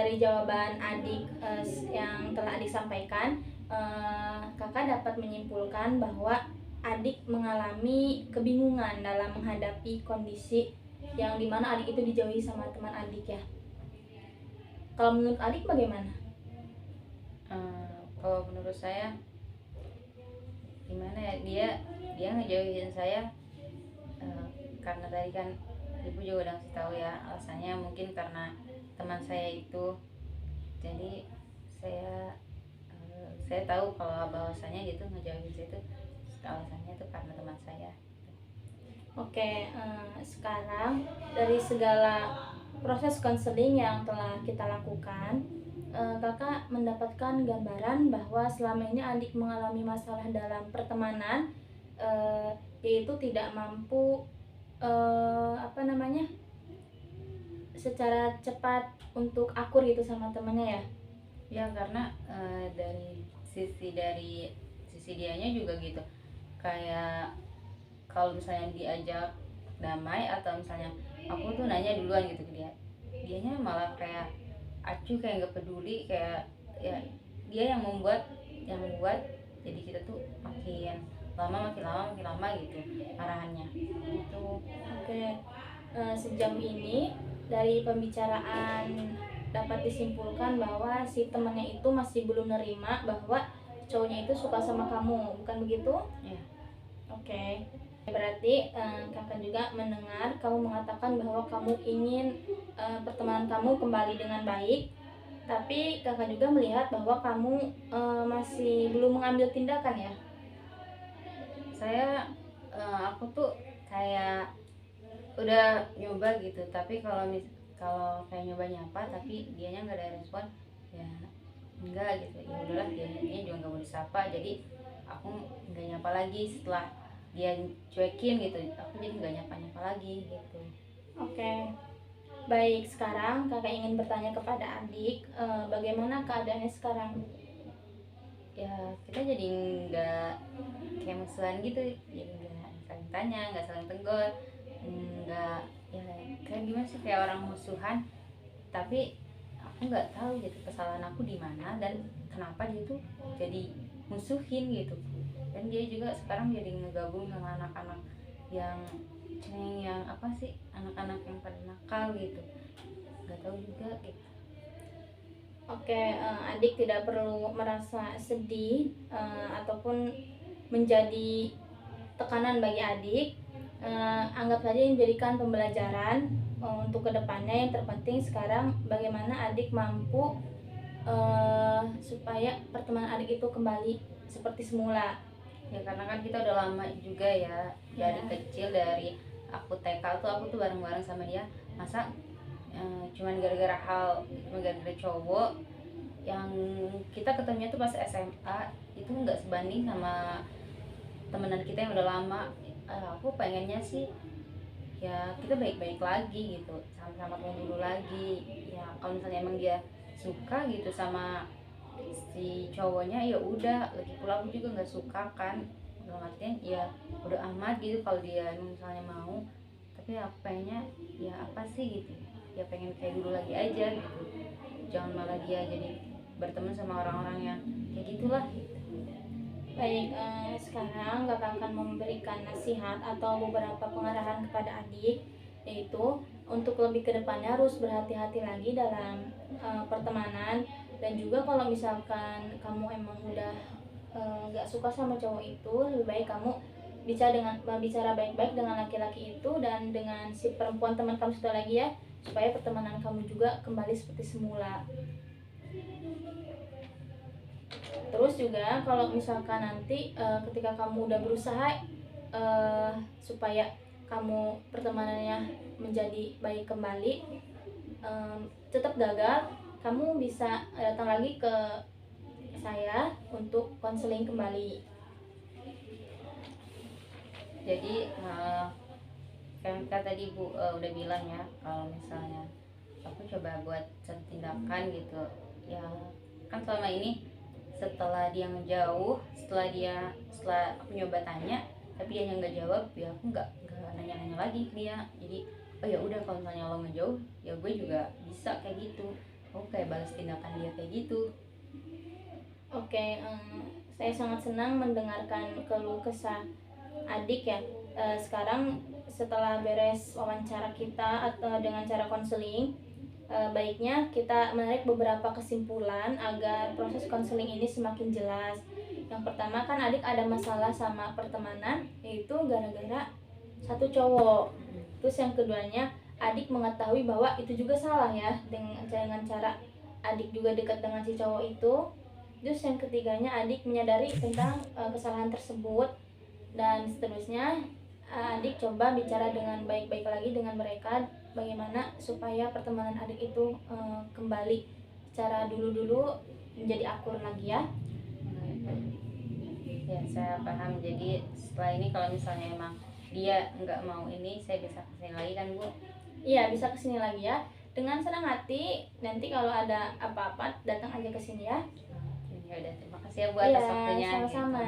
dari jawaban adik yang telah adik sampaikan, kakak dapat menyimpulkan bahwa adik mengalami kebingungan dalam menghadapi kondisi yang dimana adik itu dijauhi sama teman adik ya. Kalau menurut adik bagaimana? Kalau menurut saya gimana ya, dia ngejauhin saya karena tadi kan ibu juga udah ngasih tahu ya alasannya, mungkin karena teman saya itu. Jadi saya tahu kalau bahwasanya gitu ngejauhin saya itu alasannya itu karena teman saya. Oke, sekarang dari segala proses konseling yang telah kita lakukan, kakak mendapatkan gambaran bahwa selama ini adik mengalami masalah dalam pertemanan, yaitu tidak mampu secara cepat untuk akur gitu sama temannya ya. Ya karena dari sisi dianya juga gitu, kayak kalau misalnya diajak damai atau misalnya aku tuh nanya duluan gitu ke dianya malah kayak acuh, kayak nggak peduli, kayak ya dia yang membuat jadi kita tuh makin lama gitu arahannya gitu. Oke, sejauh ini dari pembicaraan dapat disimpulkan bahwa si temannya itu masih belum nerima bahwa cowoknya itu suka sama kamu, bukan begitu? Ya. Oke, berarti kakak juga mendengar kamu mengatakan bahwa kamu ingin pertemanan kamu kembali dengan baik, tapi kakak juga melihat bahwa kamu masih belum mengambil tindakan ya. Aku tuh kayak udah nyoba gitu, tapi kalau kayak nyoba nyapa tapi dianya nggak ada respon, ya enggak gitu, ya udahlah, dia juga nggak mau disapa, jadi aku nggak nyapa lagi. Setelah dia cuekin gitu, aku jadi nggak nyapa lagi gitu. Oke, baik, sekarang kakak ingin bertanya kepada adik, bagaimana keadaannya sekarang? Ya kita jadi nggak kayak musuhan gitu, jadi nggak saling tanya, nggak saling tegur, nggak, ya kayak gimana sih, kayak orang musuhan. Tapi aku nggak tahu gitu kesalahan aku di mana dan kenapa dia tuh jadi musuhin gitu. Dan dia juga sekarang jadi ngegabung sama anak-anak yang yang apa sih, anak-anak yang pada nakal gitu, nggak tahu juga gitu. Oke, adik tidak perlu merasa sedih ataupun menjadi tekanan bagi adik. Anggap saja ini menjadikan pembelajaran untuk kedepannya. Yang terpenting sekarang bagaimana adik mampu supaya pertemanan adik itu kembali seperti semula. Ya karena kan kita udah lama juga ya, dari kecil, dari aku TK tuh aku tuh bareng-bareng sama dia. Masa cuman gara-gara cowok yang kita ketemunya tuh pas SMA, itu nggak sebanding sama temenan kita yang udah lama. Aku pengennya sih ya kita baik-baik lagi gitu, sama-sama kayak dulu lagi. Ya kalau misalnya emang dia suka gitu sama si cowoknya, ya udah, lagi pula aku juga nggak suka kan, dalam artian ya udah amat gitu kalau dia emang misalnya mau. Tapi aku pengennya ya apa sih gitu, ya pengen kayak dulu lagi aja gitu, jangan malah dia jadi berteman sama orang-orang yang kayak gitulah gitu. Baik, sekarang kakak akan memberikan nasihat atau beberapa pengarahan kepada adik, yaitu untuk lebih kedepannya harus berhati-hati lagi dalam pertemanan. Dan juga kalau misalkan kamu emang udah gak suka sama cowok itu, lebih baik kamu bicara baik-baik dengan laki-laki itu dan dengan si perempuan teman kamu satu lagi ya, supaya pertemanan kamu juga kembali seperti semula. Terus juga kalau misalkan nanti ketika kamu udah berusaha supaya kamu pertemanannya menjadi baik kembali, tetap gagal, kamu bisa datang lagi ke saya untuk konseling kembali. Jadi kan tadi ibu udah bilang ya, kalau misalnya aku coba buat satu tindakan gitu ya, kan selama ini setelah dia ngejauh, setelah aku nyoba tanya tapi dia nggak jawab, ya aku nggak nanya-nanya lagi ke dia. Jadi oh ya udah, kalau misalnya lo ngejauh ya gue juga bisa kayak gitu. aku kayak balas tindakan dia kayak gitu. Oke, saya sangat senang mendengarkan keluh kesah adik ya. Sekarang setelah beres wawancara kita atau dengan cara konseling, baiknya kita menarik beberapa kesimpulan agar proses konseling ini semakin jelas. Yang pertama kan adik ada masalah sama pertemanan, yaitu gara-gara satu cowok. Terus yang keduanya, adik mengetahui bahwa itu juga salah ya, dengan cara adik juga dekat dengan si cowok itu. Terus yang ketiganya, adik menyadari tentang kesalahan tersebut, dan seterusnya adik coba bicara dengan baik-baik lagi dengan mereka, bagaimana supaya pertemanan adik itu kembali secara dulu-dulu menjadi akur lagi ya. Ya, saya paham. Jadi setelah ini kalau misalnya emang dia nggak mau ini, saya bisa kesini lagi kan Bu? Iya, bisa kesini lagi ya, dengan senang hati. Nanti kalau ada apa-apa datang aja ke sini ya. Ya udah, terima kasih ya Bu atas Iya, waktunya. sama-sama.